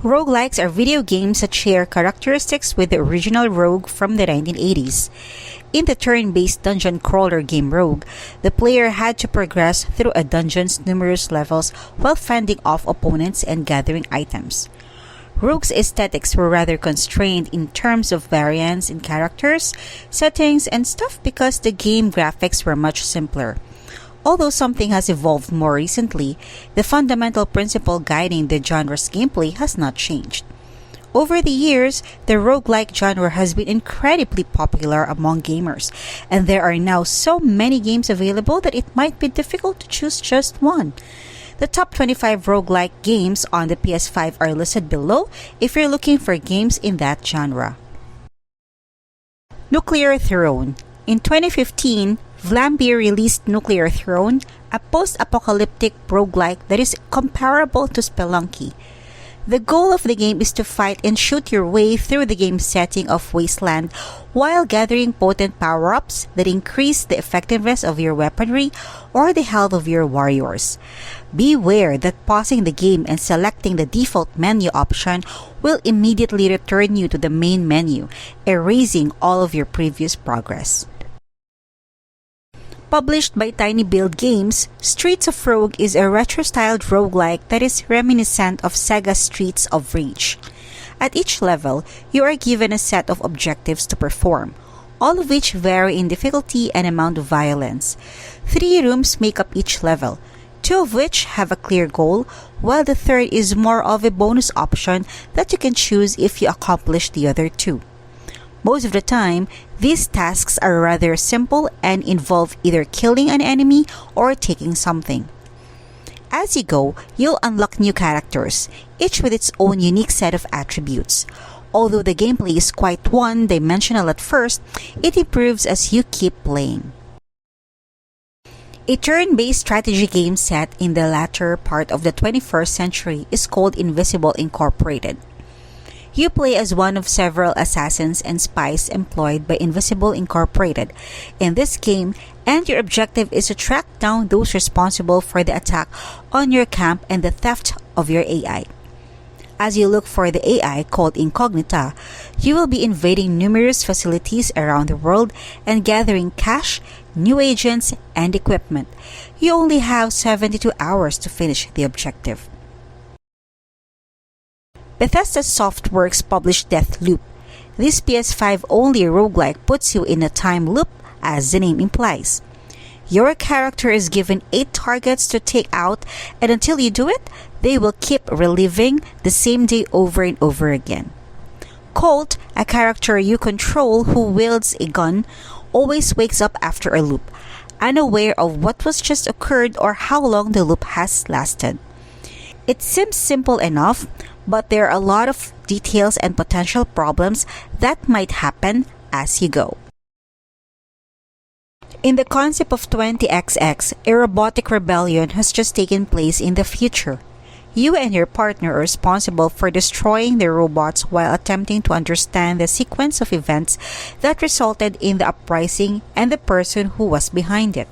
Roguelikes are video games that share characteristics with the original Rogue from the 1980s. In the turn-based dungeon crawler game Rogue, the player had to progress through a dungeon's numerous levels while fending off opponents and gathering items. Rogue's aesthetics were rather constrained in terms of variance in characters, settings, and stuff because the game graphics were much simpler. Although something has evolved more recently, the fundamental principle guiding the genre's gameplay has not changed. Over the years, the roguelike genre has been incredibly popular among gamers, and there are now so many games available that it might be difficult to choose just one. The top 25 roguelike games on the PS5 are listed below if you're looking for games in that genre. Nuclear Throne. In 2015, Vlambeer released Nuclear Throne, a post-apocalyptic roguelike that is comparable to Spelunky. The goal of the game is to fight and shoot your way through the game setting of Wasteland while gathering potent power-ups that increase the effectiveness of your weaponry or the health of your warriors. Beware that pausing the game and selecting the default menu option will immediately return you to the main menu, erasing all of your previous progress. Published by Tiny Build Games, Streets of Rogue is a retro-styled roguelike that is reminiscent of Sega's Streets of Rage. At each level, you are given a set of objectives to perform, all of which vary in difficulty and amount of violence. 3 rooms make up each level, 2 of which have a clear goal, while the third is more of a bonus option that you can choose if you accomplish the other 2. Most of the time, these tasks are rather simple and involve either killing an enemy or taking something. As you go, you'll unlock new characters, each with its own unique set of attributes. Although the gameplay is quite one-dimensional at first, it improves as you keep playing. A turn-based strategy game set in the latter part of the 21st century is called Invisible Incorporated. You play as one of several assassins and spies employed by Invisible Incorporated in this game, and your objective is to track down those responsible for the attack on your camp and the theft of your AI. As you look for the AI called Incognita, you will be invading numerous facilities around the world and gathering cash, new agents, and equipment. You only have 72 hours to finish the objective. Bethesda Softworks published Deathloop. This PS5-only roguelike puts you in a time loop, as the name implies. Your character is given 8 targets to take out, and until you do it, they will keep reliving the same day over and over again. Colt, a character you control who wields a gun, always wakes up after a loop, unaware of what was just occurred or how long the loop has lasted. It seems simple enough, but there are a lot of details and potential problems that might happen as you go. In the concept of 20XX, a robotic rebellion has just taken place in the future. You and your partner are responsible for destroying the robots while attempting to understand the sequence of events that resulted in the uprising and the person who was behind it.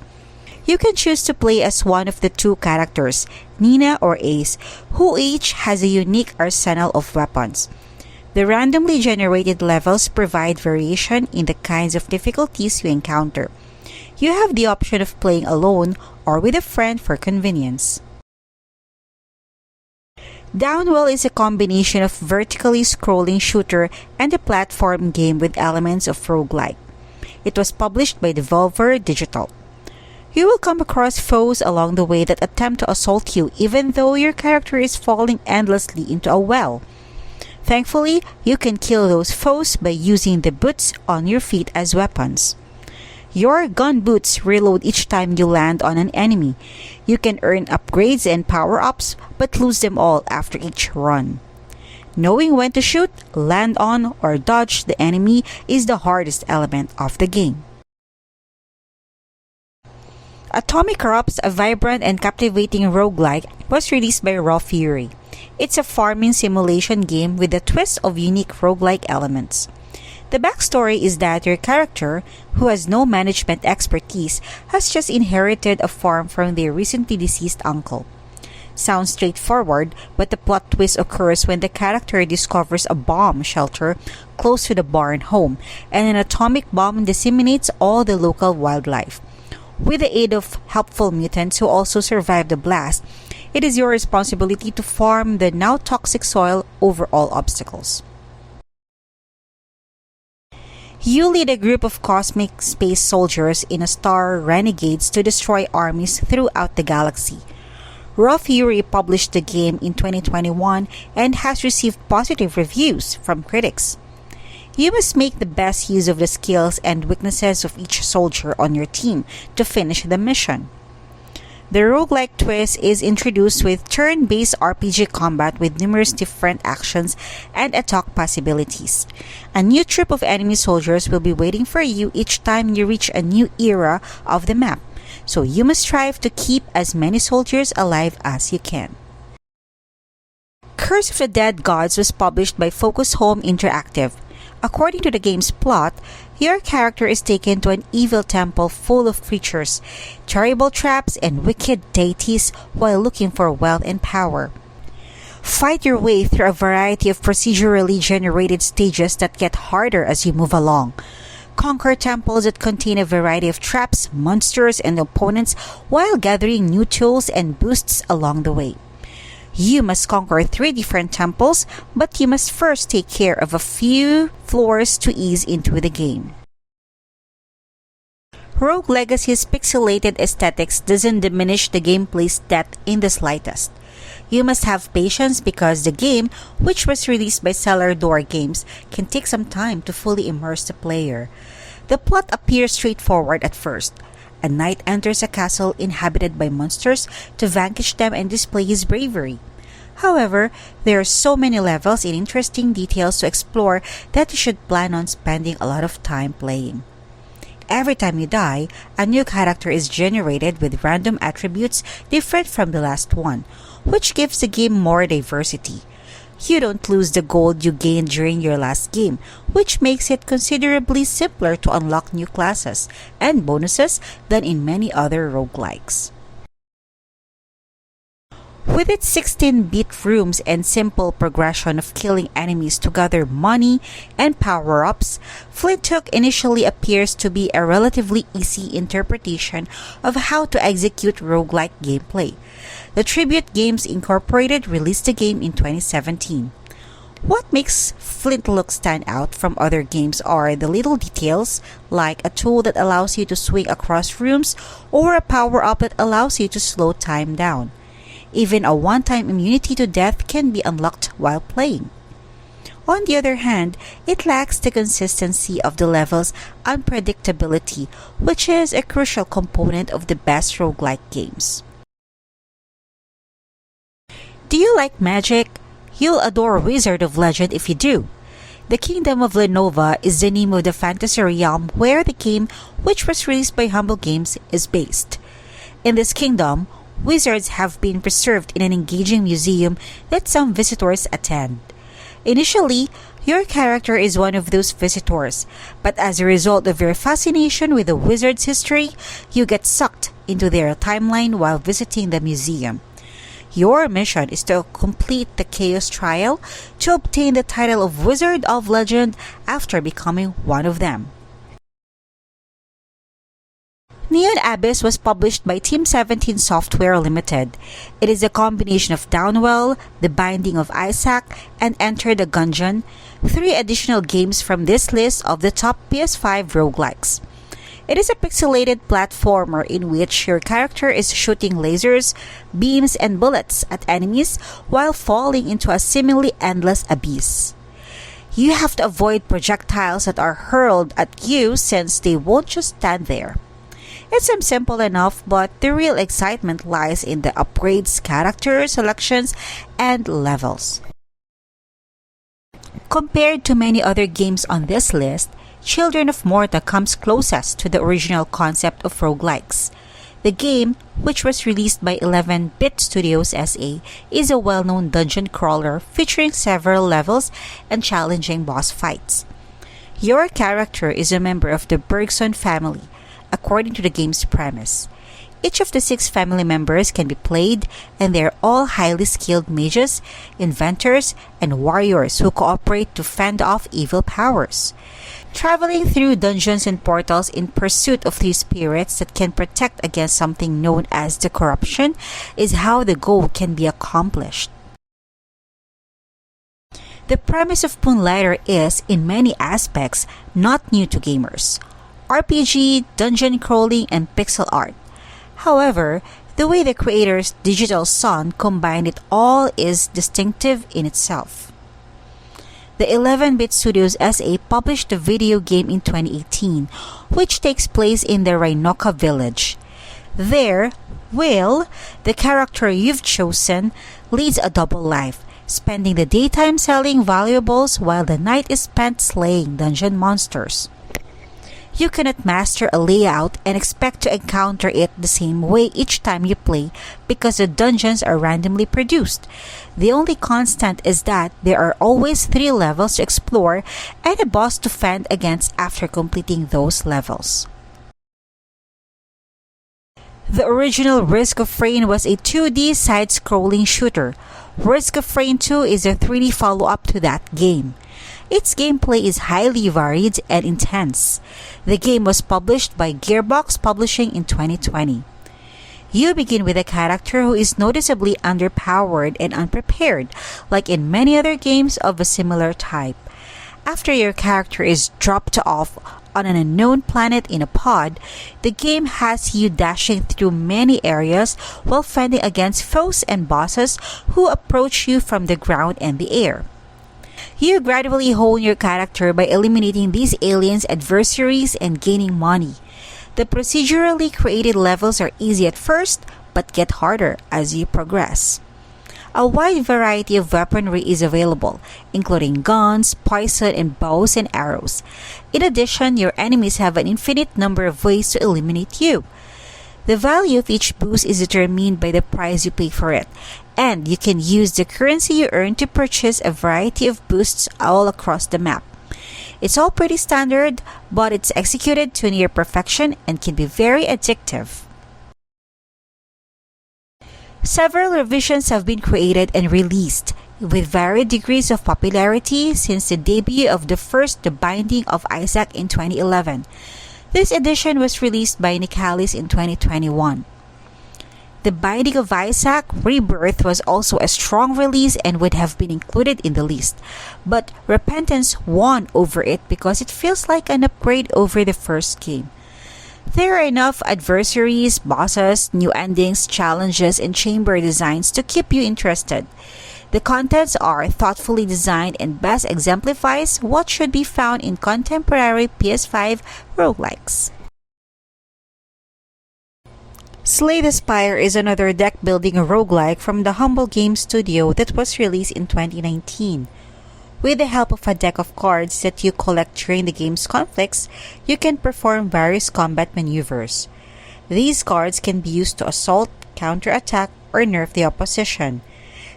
You can choose to play as one of the 2 characters, Nina or Ace, who each has a unique arsenal of weapons. The randomly generated levels provide variation in the kinds of difficulties you encounter. You have the option of playing alone or with a friend for convenience. Downwell is a combination of vertically scrolling shooter and a platform game with elements of roguelike. It was published by Devolver Digital. You will come across foes along the way that attempt to assault you even though your character is falling endlessly into a well. Thankfully, you can kill those foes by using the boots on your feet as weapons. Your gun boots reload each time you land on an enemy. You can earn upgrades and power-ups, but lose them all after each run. Knowing when to shoot, land on, or dodge the enemy is the hardest element of the game. Atomic Corrupts, a vibrant and captivating roguelike, was released by Raw Fury. It's a farming simulation game with a twist of unique roguelike elements. The backstory is that your character, who has no management expertise, has just inherited a farm from their recently deceased uncle. sounds straightforward, but the plot twist occurs when the character discovers a bomb shelter close to the barn home, and an atomic bomb disseminates all the local wildlife. With the aid of helpful mutants who also survive the blast, it is your responsibility to farm the now toxic soil over all obstacles. You lead a group of cosmic space soldiers in a star renegades to destroy armies throughout the galaxy. Raw Fury published the game in 2021 and has received positive reviews from critics. You must make the best use of the skills and weaknesses of each soldier on your team to finish the mission. The roguelike twist is introduced with turn-based RPG combat with numerous different actions and attack possibilities. A new troop of enemy soldiers will be waiting for you each time you reach a new era of the map, so you must strive to keep as many soldiers alive as you can. Curse of the Dead Gods was published by Focus Home Interactive. According to the game's plot, your character is taken to an evil temple full of creatures, terrible traps, and wicked deities while looking for wealth and power. Fight your way through a variety of procedurally generated stages that get harder as you move along. Conquer temples that contain a variety of traps, monsters, and opponents while gathering new tools and boosts along the way. You must conquer 3 different temples, but you must first take care of a few floors to ease into the game. Rogue Legacy's pixelated aesthetics doesn't diminish the gameplay's depth in the slightest. You must have patience because the game, which was released by Cellar Door Games, can take some time to fully immerse the player. The plot appears straightforward at first. A knight enters a castle inhabited by monsters to vanquish them and display his bravery. However, there are so many levels and interesting details to explore that you should plan on spending a lot of time playing. Every time you die, a new character is generated with random attributes different from the last one, which gives the game more diversity. You don't lose the gold you gained during your last game, which makes it considerably simpler to unlock new classes and bonuses than in many other roguelikes. With its 16-bit rooms and simple progression of killing enemies to gather money and power-ups, Flintook initially appears to be a relatively easy interpretation of how to execute roguelike gameplay. The Tribute Games Incorporated released the game in 2017. What makes Flintlook stand out from other games are the little details, like a tool that allows you to swing across rooms or a power-up that allows you to slow time down. Even a one-time immunity to death can be unlocked while playing. On the other hand, it lacks the consistency of the level's unpredictability, which is a crucial component of the best roguelike games. Do you like magic? You'll adore Wizard of Legend if you do. The Kingdom of Lenova is the name of the fantasy realm where the game, which was released by Humble Games, is based. In this kingdom, wizards have been preserved in an engaging museum that some visitors attend. Initially, your character is one of those visitors, but as a result of your fascination with the wizard's history, you get sucked into their timeline while visiting the museum. Your mission is to complete the Chaos Trial to obtain the title of Wizard of Legend after becoming one of them. Neon Abyss was published by Team 17 Software Limited. It is a combination of Downwell, The Binding of Isaac, and Enter the Gungeon, 3 additional games from this list of the top PS5 roguelikes. It is a pixelated platformer in which your character is shooting lasers, beams, and bullets at enemies while falling into a seemingly endless abyss. You have to avoid projectiles that are hurled at you since they won't just stand there. It seems simple enough, but the real excitement lies in the upgrades, character selections, and levels. Compared to many other games on this list, Children of Morta comes closest to the original concept of roguelikes. The game, which was released by 11-Bit Studios SA, is a well-known dungeon crawler featuring several levels and challenging boss fights. Your character is a member of the Bergson family, according to the game's premise. Each of the 6 family members can be played, and they're all highly skilled mages, inventors, and warriors who cooperate to fend off evil powers. Traveling through dungeons and portals in pursuit of these spirits that can protect against something known as the corruption is how the goal can be accomplished. The premise of Moonlighter is, in many aspects, not new to gamers. RPG, dungeon crawling, and pixel art. However, the way the creator's Digital Sun combined it all is distinctive in itself. The 11-bit Studios SA published the video game in 2018, which takes place in the Rhinoka village. There, Will, the character you've chosen, leads a double life, spending the daytime selling valuables while the night is spent slaying dungeon monsters. You cannot master a layout and expect to encounter it the same way each time you play because the dungeons are randomly produced. The only constant is that there are always 3 levels to explore and a boss to fend against after completing those levels. The original Risk of Rain was a 2D side-scrolling shooter. Risk of Rain 2 is a 3D follow-up to that game. Its gameplay is highly varied and intense. The game was published by Gearbox Publishing in 2020. You begin with a character who is noticeably underpowered and unprepared, like in many other games of a similar type. After your character is dropped off on an unknown planet in a pod, the game has you dashing through many areas while fending against foes and bosses who approach you from the ground and the air. You gradually hone your character by eliminating these aliens' adversaries and gaining money. The procedurally created levels are easy at first, but get harder as you progress. A wide variety of weaponry is available, including guns, poison, and bows and arrows. In addition, your enemies have an infinite number of ways to eliminate you. The value of each boost is determined by the price you pay for it, and you can use the currency you earn to purchase a variety of boosts all across the map. It's all pretty standard, but it's executed to near perfection and can be very addictive. Several revisions have been created and released, with varied degrees of popularity since the debut of the first The Binding of Isaac in 2011. This edition was released by Nicalis in 2021. The Binding of Isaac Rebirth was also a strong release and would have been included in the list, but Repentance won over it because it feels like an upgrade over the first game. There are enough adversaries, bosses, new endings, challenges, and chamber designs to keep you interested. The contents are thoughtfully designed and best exemplifies what should be found in contemporary PS5 roguelikes. Slay the Spire is another deck-building roguelike from the Humble Games studio that was released in 2019. With the help of a deck of cards that you collect during the game's conflicts, you can perform various combat maneuvers. These cards can be used to assault, counterattack, or nerf the opposition.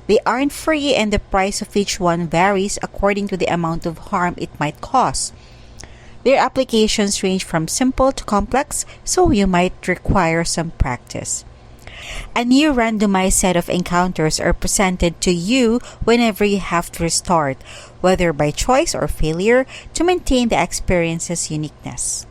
They aren't free and the price of each one varies according to the amount of harm it might cause. Their applications range from simple to complex, so you might require some practice. A new randomized set of encounters are presented to you whenever you have to restart, whether by choice or failure, to maintain the experience's uniqueness.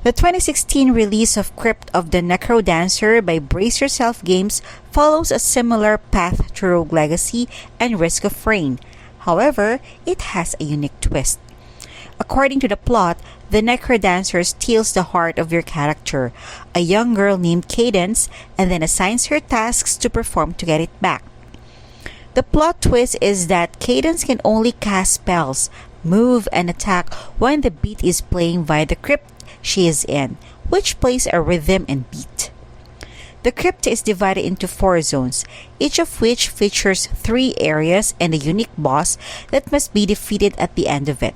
The 2016 release of Crypt of the Necrodancer by Brace Yourself Games follows a similar path to Rogue Legacy and Risk of Rain. However, it has a unique twist. According to the plot, the Necrodancer steals the heart of your character, a young girl named Cadence, and then assigns her tasks to perform to get it back. The plot twist is that Cadence can only cast spells, move, and attack when the beat is playing via the crypt she is in, which plays a rhythm and beat. The crypt is divided into 4 zones, each of which features 3 areas and a unique boss that must be defeated at the end of it.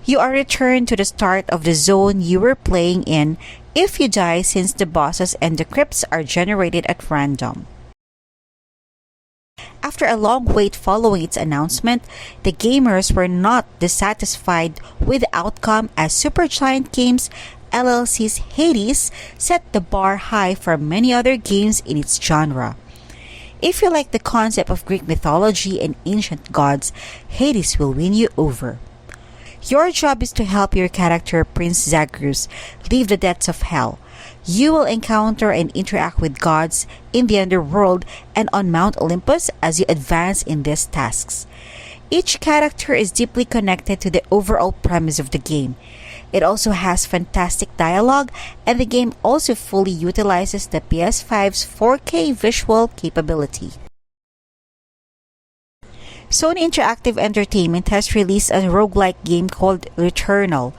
You are returned to the start of the zone you were playing in if you die, since the bosses and the crypts are generated at random. After a long wait following its announcement, the gamers were not dissatisfied with the outcome, as Supergiant Games LLC's Hades set the bar high for many other games in its genre. If you like the concept of Greek mythology and ancient gods, Hades will win you over. Your job is to help your character, Prince Zagreus, leave the depths of hell. You will encounter and interact with gods in the underworld and on Mount Olympus as you advance in these tasks. Each character is deeply connected to the overall premise of the game. It also has fantastic dialogue, and the game also fully utilizes the PS5's 4K visual capability. Sony Interactive Entertainment has released a roguelike game called Returnal.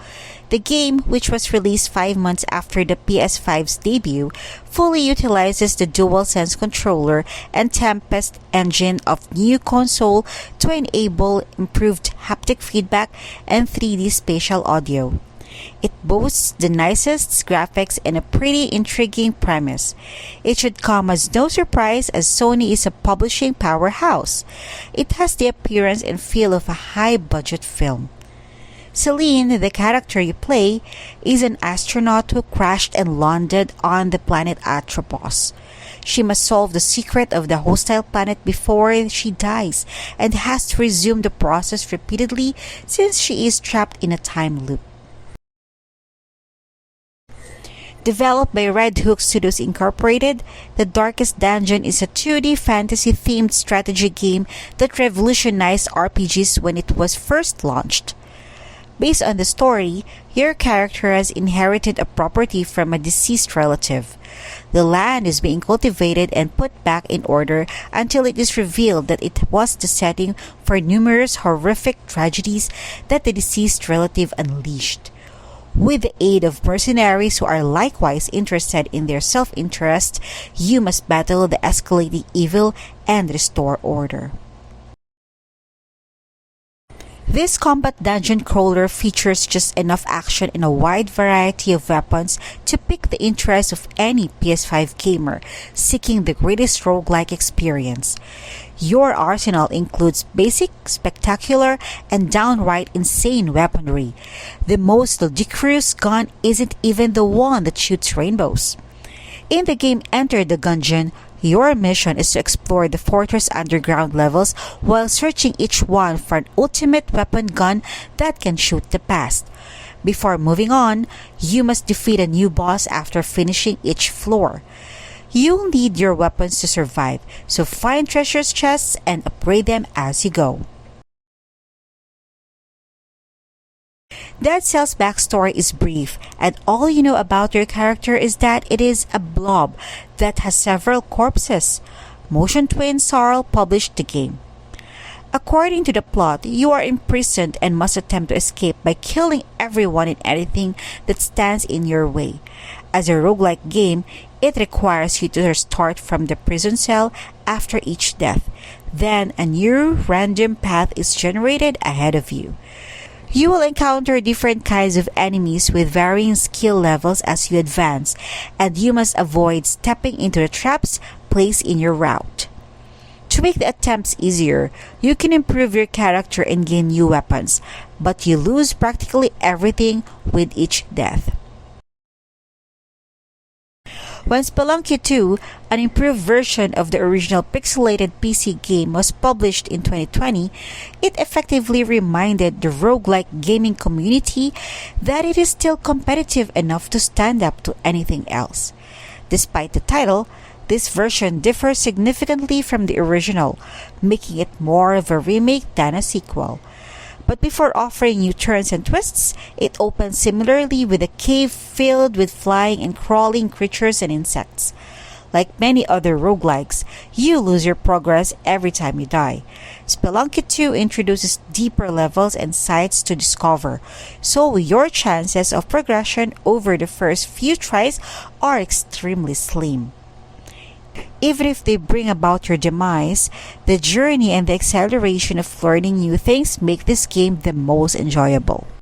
The game, which was released 5 months after the PS5's debut, fully utilizes the DualSense controller and Tempest engine of new console to enable improved haptic feedback and 3D spatial audio. It boasts the nicest graphics and a pretty intriguing premise. It should come as no surprise as Sony is a publishing powerhouse. It has the appearance and feel of a high-budget film. Celine, the character you play, is an astronaut who crashed and landed on the planet Atropos. She must solve the secret of the hostile planet before she dies and has to resume the process repeatedly since she is trapped in a time loop. Developed by Red Hook Studios Incorporated, The Darkest Dungeon is a 2D fantasy-themed strategy game that revolutionized RPGs when it was first launched. Based on the story, your character has inherited a property from a deceased relative. The land is being cultivated and put back in order until it is revealed that it was the setting for numerous horrific tragedies that the deceased relative unleashed. With the aid of mercenaries who are likewise interested in their self-interest, you must battle the escalating evil and restore order. This combat dungeon crawler features just enough action and a wide variety of weapons to pique the interest of any PS5 gamer seeking the greatest roguelike experience. Your arsenal includes basic, spectacular, and downright insane weaponry. The most ludicrous gun isn't even the one that shoots rainbows. In the game Enter the Gungeon, your mission is to explore the fortress underground levels while searching each one for an ultimate weapon gun that can shoot the past. Before moving on, you must defeat a new boss after finishing each floor. You'll need your weapons to survive, so find treasure chests and upgrade them as you go. Dead Cell's backstory is brief, and all you know about your character is that it is a blob that has several corpses. Motion Twin Sorrel published the game. According to the plot, you are imprisoned and must attempt to escape by killing everyone and anything that stands in your way. As a roguelike game, it requires you to start from the prison cell after each death. Then a new random path is generated ahead of you. You will encounter different kinds of enemies with varying skill levels as you advance, and you must avoid stepping into the traps placed in your route. To make the attempts easier, you can improve your character and gain new weapons, but you lose practically everything with each death. When Spelunky 2, an improved version of the original pixelated PC game, was published in 2020, it effectively reminded the roguelike gaming community that it is still competitive enough to stand up to anything else. Despite the title, this version differs significantly from the original, making it more of a remake than a sequel. But before offering new turns and twists, it opens similarly with a cave filled with flying and crawling creatures and insects. Like many other roguelikes, you lose your progress every time you die. Spelunky 2 introduces deeper levels and sites to discover, so your chances of progression over the first few tries are extremely slim. Even if they bring about your demise, the journey and the acceleration of learning new things make this game the most enjoyable.